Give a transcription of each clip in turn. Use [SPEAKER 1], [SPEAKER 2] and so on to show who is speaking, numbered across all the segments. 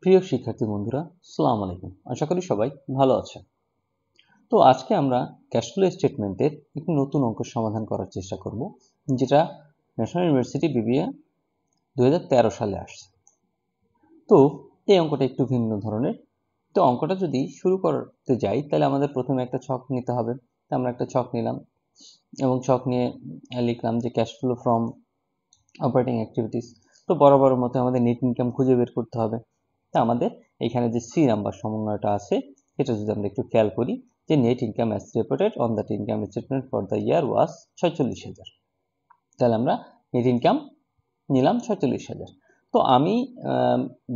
[SPEAKER 1] প্রিয় শিক্ষার্থী বন্ধুরা, আসসালামু আলাইকুম। আশা করি সবাই ভালো আছেন। তো আজকে আমরা ক্যাশ ফ্লো স্টেটমেন্টের একটি নতুন অঙ্কের সমাধান করার চেষ্টা করব, যেটা ন্যাশনাল ইউনিভার্সিটি বিবিএ 2013 সালে আসছে। তো এই অঙ্কটা একটু ভিন্ন ধরনের। তো অঙ্কটা যদি শুরু করতে যাই, তাহলে আমাদের প্রথমে একটা ছক নিতে হবে। তো আমরা একটা ছক নিলাম এবং ছক নিয়ে লিখলাম যে cash flow from operating activities. তো বরাবরের মতো আমাদের নেট ইনকাম খুঁজে বের করতে হবে। তা আমাদের এখানে যে সি নাম্বার সমন্বয়টা আছে, সেটা যদি আমরা একটু খেয়াল করি, যে net income as reported on the income statement for the year was 46,000। তাহলে আমরা নেট ইনকাম নিলাম 46,000। তো আমি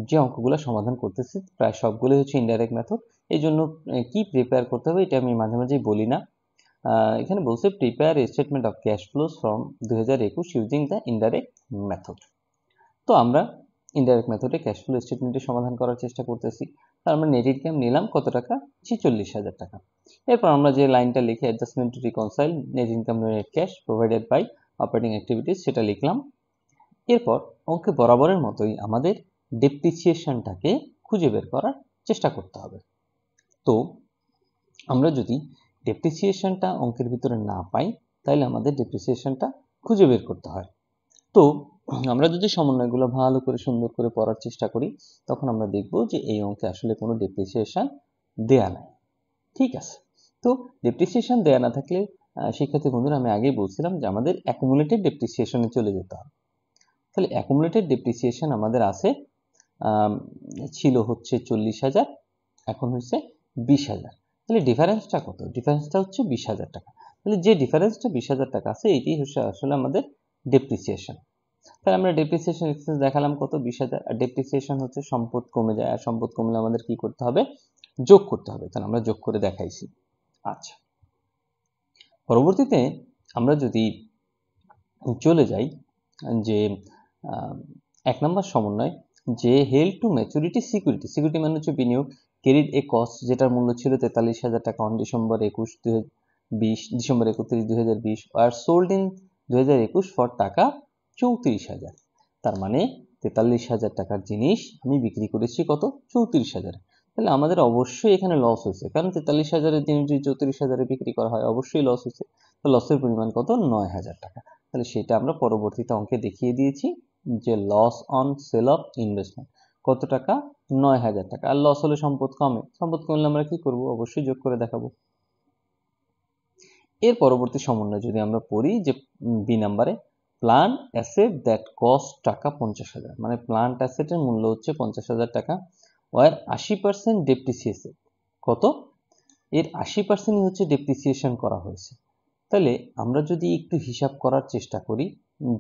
[SPEAKER 1] যে অঙ্কগুলো সমাধান করতেছি প্রায় সবগুলোই হচ্ছে ইনডাইরেক্ট মেথড। এই জন্য কি প্রিপেয়ার করতে হবে এটা আমি মাঝে মাঝেই বলি না। এখানে বলছে prepare statement of cash flows from 2021 using the indirect method. তো আমরা ইনডাইরেক্ট মেথডে ক্যাশ ফ্লো স্টেটমেন্টের সমাধান করার চেষ্টা করতেছি। তার আমরা নেট ইনকাম নিলাম কত টাকা? 46,000 টাকা। এরপর আমরা যে লাইনটা লিখে adjustment to reconcile net income net cash provided by operating activities সেটা লিখলাম। এরপর অঙ্কে বরাবরের মতোই আমাদের ডেপ্রিসিয়েশনটাকে খুঁজে বের করার চেষ্টা করতে হবে। তো আমরা যদি ডেপ্রিসিয়েশনটা অঙ্কের ভিতরে না পাই, তাহলে আমাদের ডেপ্রিসিয়েশনটা খুঁজে বের করতে হয়। তো আমরা যদি সমন্বয়গুলো ভালো করে সুন্দর করে পড়ার চেষ্টা করি, তখন আমরা দেখব যে এই অঙ্কে আসলে কোনো ডেপ্রিসিয়েশন দেয়া নাই। ঠিক আছে। তো ডেপ্রিসিয়েশন দেয়া না থাকলে শিক্ষার্থী বন্ধুরা, আমি আগেই বলছিলাম যে আমাদের অ্যাকুমুলেটেড ডেপ্রিসিয়েশনে চলে যেতে হবে। তাহলে অ্যাকুমুলেটেড ডেপ্রিসিয়েশন আমাদের আছে ছিল হচ্ছে 40,000, এখন হচ্ছে 20,000। তাহলে ডিফারেন্সটা কত? ডিফারেন্সটা হচ্ছে 20,000 টাকা। তাহলে যে ডিফারেন্সটা 20,000 টাকা আছে, এটি হচ্ছে আসলে আমাদের ডেপ্রিসিয়েশন। তাহলে আমরা ডেপ্রিসিয়েশন এক্সপেন্স দেখালাম কত? 20,000। আর ডেপ্রিসিয়েশন হচ্ছে সম্পদ কমে যায়, আর সম্পদ কমলে আমাদের কি করতে হবে? যোগ করতে হবে। তাহলে আমরা যোগ করে দেখাইছি। আচ্ছা, পরবর্তীতে আমরা যদি চলে যাই যে 1 নম্বর সমন্বয়, যে held to maturity security, security মানে হচ্ছে বিনিয়োগ, ক্যারিড এ কস্ট, যেটার মূল্য ছিল 43,000 টাকা on December 31, 2020 are sold in 2021 for টাকা 34,000। তার মানে 43,000 টাকার জিনিস আমি বিক্রি করেছি কত? 34,000। তাহলে আমাদের অবশ্যই এখানে লস হয়েছে, কারণ 43,000-এর জিনিস যদি 34,000-এ বিক্রি করা হয়, অবশ্যই লস হয়েছে। তো লসের পরিমাণ কত? 9,000 টাকা। তাহলে সেটা আমরা পরবর্তীতে অঙ্কে দেখিয়ে দিয়েছি যে loss on sale of investment কত টাকা? 9,000 টাকা। আর লস হলে সম্পদ কমে, সম্পদ কমলে আমরা কি করব? অবশ্যই যোগ করে দেখাবো। এর পরবর্তী সমন্বয় যদি আমরা পড়ি, যে বি নাম্বারে প্ল্যান্ট অ্যাসেট দ্যাট কস্ট টাকা 50,000, মানে প্ল্যান্ট অ্যাসেটের মূল্য হচ্ছে 50,000 টাকা, ওয়ার 80% ডেপ্রিসিয়েশন কত? এর 80%ই হচ্ছে ডেপ্রিসিয়েশন করা হয়েছে। তাহলে আমরা যদি একটু হিসাব করার চেষ্টা করি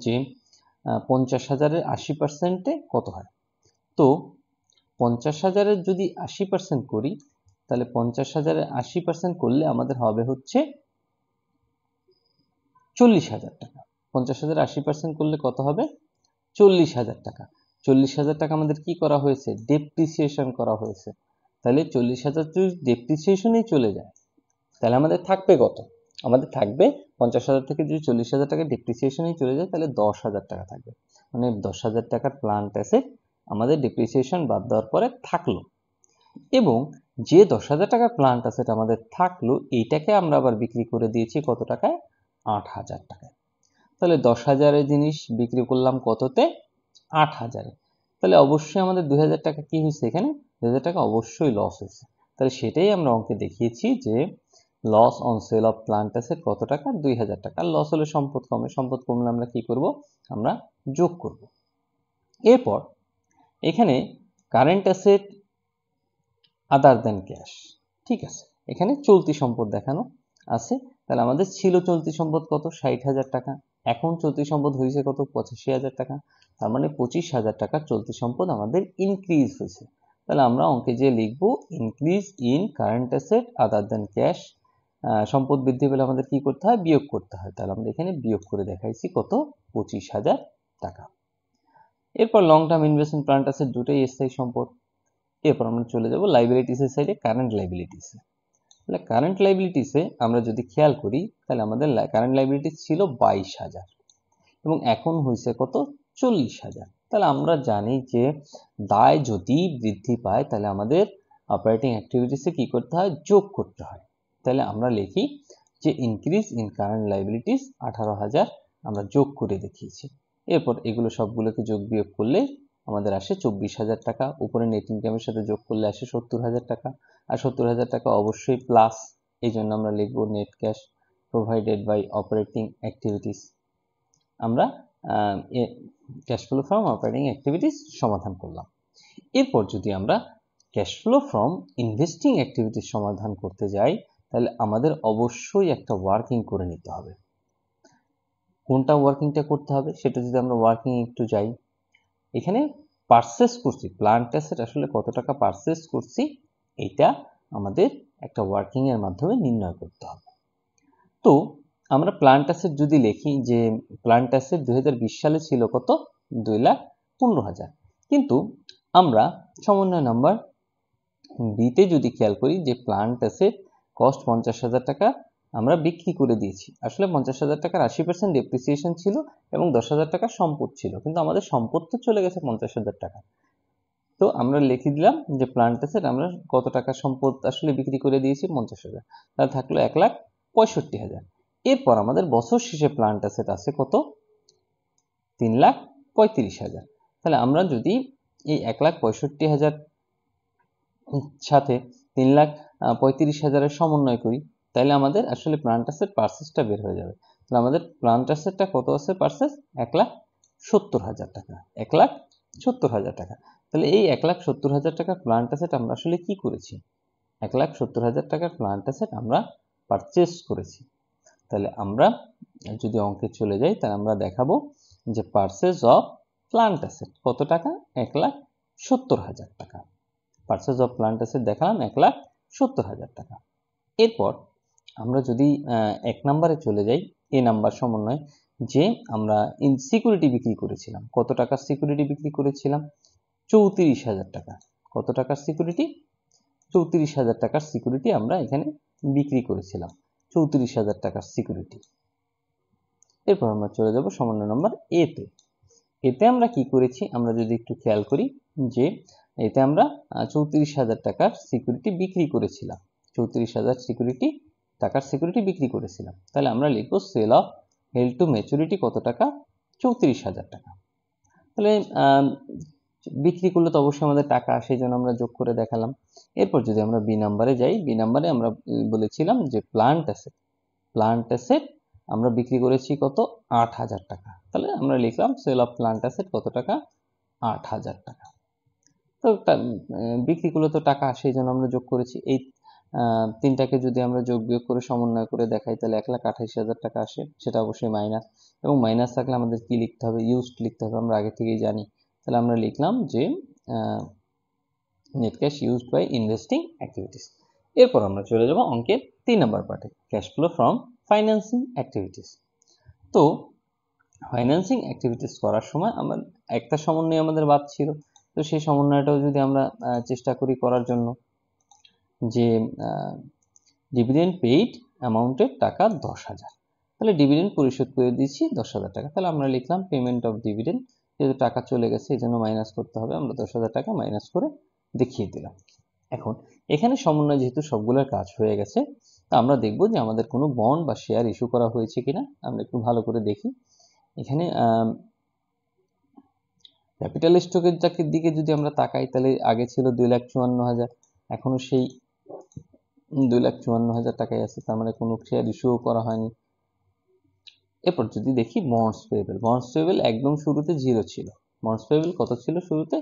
[SPEAKER 1] যে 50,000-এর 80%-এ কত হয়, তো 50,000-এর যদি 80% করি, তাহলে 50,000-এর 80% করলে আমাদের হবে হচ্ছে 40,000 টাকা। 50,000-এর 80% করলে কত হবে? 40,000 টাকা। 40,000 টাকা আমাদের কি করা হয়েছে? ডেপ্রিসিয়েশন করা হয়েছে। তাহলে 40,000 যদি ডেপ্রিসিয়েশনেই চলে যায়, তাহলে আমাদের থাকবে কত? আমাদের থাকবে 50,000 থেকে যদি 40,000 টাকা ডেপ্রিসিয়েশনেই চলে যায়, তাহলে 10,000 টাকা থাকবে। মানে 10,000 টাকার প্ল্যান্ট অ্যাসেট আমাদের ডেপ্রিসিয়েশন বাদ দেওয়ার পরে থাকলো। এবং যে 10,000 টাকার প্ল্যান্ট অ্যাসেট আমাদের থাকলো, এইটাকে আমরা আবার বিক্রি করে দিয়েছি কত টাকায়? 8,000 টাকায়। তাহলে 10,000-এর জিনিস বিক্রি করলাম কততে? 8,000-এ। তাহলে অবশ্যই আমাদের 2,000 টাকা কি হয়েছে? এখানে 2,000 টাকা অবশ্যই লস হয়েছে। তাহলে সেটাই আমরা অঙ্কে দেখিয়েছি যে loss on sale of plant asset কত টাকা? 2,000 টাকা। আর লস হলে সম্পদ কমে, সম্পদ কমলে আমরা কি করব? আমরা যোগ করব। এরপর এখানে current asset other than cash, ঠিক আছে, এখানে চলতি সম্পদ দেখানো আছে। তাহলে আমাদের ছিল চলতি সম্পদ কত? 60,000 টাকা। এখন চলতি সম্পদ হয়েছে কত? 85,000 টাকা। তার মানে 25,000 টাকার চলতি সম্পদ আমাদের ইনক্রিজ হয়েছে। তাহলে আমরা অঙ্কে যে লিখব increase in current asset other than cash. সম্পদ বৃদ্ধি পেলে আমাদের কি করতে হয়? বিয়োগ করতে হয়। তাহলে আমরা এখানে বিয়োগ করে দেখাইছি কত? 25,000 টাকা। এরপর long term investment plant asset দুটোই স্থায়ী সম্পদ। এরপর আমরা চলে যাব লাইবিলিটিসের সাইডে, কারেন্ট লাইবিলিটিসে। তাহলে কারেন্ট লাইবিলিটিসে আমরা যদি খেয়াল করি, তাহলে আমাদের কারেন্ট লাইবিলিটিস ছিল 22,000 এবং এখন হয়েছে কত? 40,000। তাহলে আমরা জানি যে দায় যদি বৃদ্ধি পায় তাহলে আমাদের অপারেটিং অ্যাক্টিভিটিসে কি করতে হয়, যোগ করতে হয়। তাহলে আমরা লিখি যে ইনক্রিজ ইন কারেন্ট লায়াবিলিটিস 18,000 আমরা যোগ করে দেখিয়েছি। এরপর এগুলো সবগুলোকে যোগ বিয়োগ করলে আমাদের আসে 24,000 টাকা। উপরে নেট ইনকামের সাথে যোগ করলে আসে 70,000 টাকা। আর 70,000 টাকা অবশ্যই প্লাস, এই জন্য আমরা লিখবো net cash provided by operating activities. আমরা cash flow from operating activities সমাধান করলাম। এরপর যদি আমরা cash flow from investing activities সমাধান করতে যাই তাহলে আমাদের অবশ্যই একটা ওয়ার্কিং করে নিতে হবে। কোনটা ওয়ার্কিংটা করতে হবে সেটা যদি আমরা ওয়ার্কিং একটু যাই, এখানে পারচেস করছি প্লান্ট অ্যাসেট আসলে কত টাকা পারচেস করছি এটা আমাদের একটা ওয়ার্কিং এর মাধ্যমে নির্ণয় করতে হবে। তো আমরা প্লান্ট অ্যাসেট যদি লিখি যে প্লান্ট অ্যাসেট 2020 সালে ছিল কত, 2,15,000, কিন্তু আমরা সমন্বয় নাম্বার বিতে যদি খেয়াল করি যে প্লান্ট অ্যাসেট কস্ট 50,000 টাকা আমরা বিক্রি করে দিয়েছি। আসলে 50,000 টাকার 80% ডেপ্রিসিয়েশন ছিল এবং 10,000 টাকার সম্পদ ছিল, কিন্তু আমাদের সম্পদ তো চলে গেছে 50,000 টাকা। তো আমরা লিখে দিলাম যে প্লান্ট অ্যাসেট আমরা কত টাকা সম্পদ আসলে বিক্রি করে দিয়েছি, 50,000, তাহলে থাকলো 1,65,000। এরপর আমাদের বছর শেষে প্লান্ট অ্যাসেট আছে কত, 3,35,000। তাহলে আমরা যদি এই 1,65,000 সাথে 3,35,000 সমন্বয় করি তাহলে আমাদের আসলে প্লান্ট অ্যাসেট পারচেসটা বের হয়ে যাবে। তাহলে আমাদের প্লান্ট অ্যাসেটটা কত আছে পারচেস, 1,70,000 টাকা, 1,70,000 টাকা। তাহলে এই 1,70,000 টাকার প্লান্ট অ্যাসেট আমরা আসলে কি করেছি, 1,70,000 টাকার প্লান্ট অ্যাসেট আমরা পারচেস করেছি। তাহলে আমরা যদি অঙ্কে চলে যাই তাহলে আমরা দেখাবো যে পারচেস অফ প্লান্ট অ্যাসেট কত টাকা, 1,70,000 টাকা। পারচেস অফ প্লান্ট অ্যাসেট দেখালাম 1,70,000 টাকা। এরপর আমরা যদি 1 নম্বরে চলে যাই, এ নাম্বার সমন্বয়, যে আমরা সিকিউরিটি বিক্রি করেছিলাম, কত টাকার সিকিউরিটি বিক্রি করেছিলাম, 34,000 টাকা। কত টাকার সিকিউরিটি, 34,000 টাকার সিকিউরিটি আমরা এখানে বিক্রি করেছিলাম, 34,000 টাকার সিকিউরিটি। এরপর আমরা চলে যাব সমন্বয় নম্বর এতে। এতে আমরা কি করেছি, আমরা যদি একটু খেয়াল করি যে এতে আমরা 34,000 টাকার সিকিউরিটি বিক্রি করেছিলাম, 34,000 টাকার সিকিউরিটি বিক্রি করেছিলাম। তাহলে আমরা লিখব sale of held to maturity কত টাকা, 34,000 টাকা। তাহলে বিক্রি করলে তো অবশ্যই আমাদের টাকা, সেই জন্য আমরা যোগ করে দেখালাম। এরপর যদি আমরা বি নাম্বারে যাই, বি নাম্বারে আমরা বলেছিলাম যে প্লান্ট অ্যাসেট আমরা বিক্রি করেছি কত, 8,000 টাকা। তাহলে আমরা লিখলাম সেল অফ প্লান্ট অ্যাসেট কত টাকা, 8,000 টাকা। তো বিক্রি করলে তো টাকা, সেই জন্য আমরা যোগ করেছি। এই তিনটাকে যদি আমরা যোগ বিয়োগ করে সমন্বয় করে দেখাই তাহলে 1,28,000 টাকা আসে, সেটা অবশ্যই মাইনাস, এবং মাইনাস থাকলে আমাদের কি লিখতে হবে, ইউজড লিখতে হবে, আমরা আগে থেকেই জানি। তাহলে আমরা লিখলাম যে net cash used by investing activities. এরপর আমরা চলে যাব অঙ্কের 3 নম্বর পার্টে, cash flow from financing activities. তো ফাইন্যান্সিং অ্যাক্টিভিটিস করার সময় আমার একটা সমন্বয় আমাদের বাদ ছিল, তো সেই সমন্বয়টাও যদি আমরা চেষ্টা করি করার জন্য, যে ডিভিডেন্ড পেইড অ্যামাউন্টের টাকা 10,000, তাহলে ডিভিডেন্ড পরিশোধ করে দিয়েছি 10,000 টাকা। তাহলে আমরা লিখলাম পেমেন্ট অফ ডিভিডেন্ড, যেহেতু টাকা চলে গেছে এই জন্য মাইনাস করতে হবে, আমরা 10,000 টাকা মাইনাস করে দেখিয়ে দিলাম। এখন এখানে সমন্বয় যেহেতু সবগুলোর কাজ হয়ে গেছে, তা আমরা দেখব যে আমাদের কোনো বন্ড বা শেয়ার ইস্যু করা হয়েছে কিনা, আমরা একটু ভালো করে দেখি। এখানে ক্যাপিটাল স্টকের দিকে যদি আমরা তাকাই তাহলে আগে ছিল 2,54,000, এখনো সেই 2,54,000 টাকাই আছে, তার মানে কোনো শেয়ার ইস্যুও করা হয়নি। এরপর যদি দেখি বন্ডস পেয়েবল একদম শুরুতে 0 ছিল, বন্ডস পেয়েবল কত ছিল শুরুতে,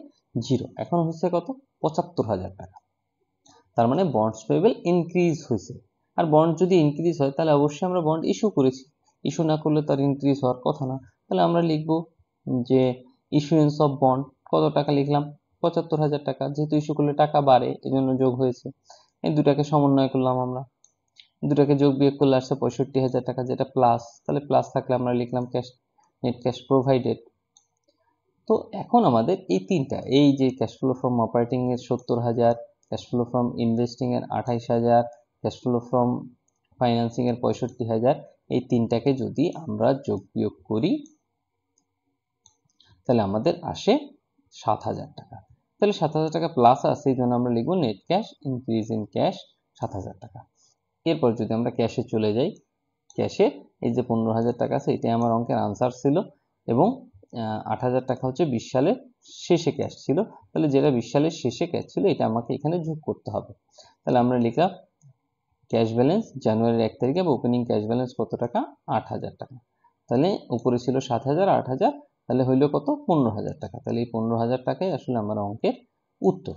[SPEAKER 1] 0, এখন হচ্ছে কত, 75,000 টাকা। তার মানে বন্ডস পেয়েবল ইনক্রিজ হয়েছে। আর বন্ড যদি ইনক্রিজ হয় তাহলে অবশ্যই আমরা বন্ড ইস্যু করেছি, ইস্যু না করলে তার ইনক্রিজ হওয়ার কথা না। তাহলে আমরা লিখব যে ইস্যুয়েন্স অফ বন্ড কত টাকা লিখলাম, 75,000 টাকা, যেহেতু ইস্যু করলে টাকা বাড়ে এই জন্য যোগ হয়েছে। এই দুটাকে সমন্বয় করলাম, আমরা দুটাকে যোগ বিয়োগ করলে আসছে 65,000 টাকা, যেটা প্লাস, তাহলে প্লাস থাকলে আমরা লিখলাম ক্যাশ নেট ক্যাশ প্রোভাইডেড। তো এখন আমাদের এই তিনটা, এই যে ক্যাশ ফ্লো ফ্রম অপারেটিং এর 70,000, ক্যাশ ফ্লো ফ্রম ইনভেস্টিং এর 28,000, ক্যাশ ফ্লো ফ্রম ফাইন্যান্সিং এর 65,000, এই তিনটাকে যদি আমরা যোগ বিয়োগ করি তাহলে আমাদের আসে 7,000 টাকা। তাহলে 7,000 টাকা প্লাস আছে, এই জন্য আমরা লিখব net cash increase in cash 7,000 টাকা। এরপর যদি আমরা ক্যাশে চলে যাই, ক্যাশে এই যে 15,000 টাকা আছে, এটাই আমার অঙ্কের আনসার ছিল এবং 8,000 টাকা হচ্ছে 20 সালের শেষে ক্যাশ ছিল। তাহলে যেটা 20 সালের শেষে ক্যাশ ছিল এটা আমাকে এখানে যোগ করতে হবে। তাহলে আমরা লিখলাম ক্যাশ ব্যালেন্স জানুয়ারির 1 তারিখে বা ওপেনিং ক্যাশ ব্যালেন্স কত টাকা? 8,000 টাকা। তাহলে উপরে ছিল 7,000, 8,000, তাহলে হইল কত? 15,000 টাকা। তাহলে এই 15,000 টাকাই আসলে আমার অঙ্কের উত্তর।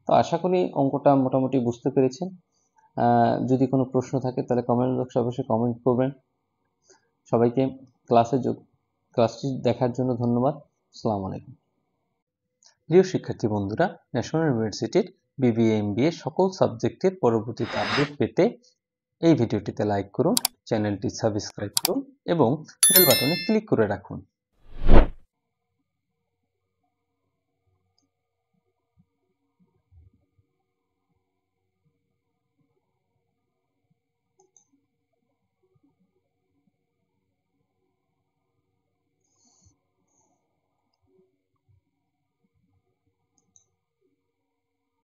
[SPEAKER 1] তো আশা করি অঙ্কটা মোটামুটি বুঝতে পেরেছেন। যদি কোনো প্রশ্ন থাকে তাহলে কমেন্ট বক্সে অবশ্যই কমেন্ট করবেন। সবাইকে ক্লাসটি দেখার জন্য ধন্যবাদ। আসসালামু আলাইকুম। প্রিয় শিক্ষার্থী বন্ধুরা, ন্যাশনাল ইউনিভার্সিটির বিবিএ এমবিএ সকল সাবজেক্টের পরবর্তীতে আপডেট পেতে এই ভিডিওটিতে লাইক করুন, চ্যানেলটি সাবস্ক্রাইব করুন এবং বেল বাটনে ক্লিক করে রাখুন।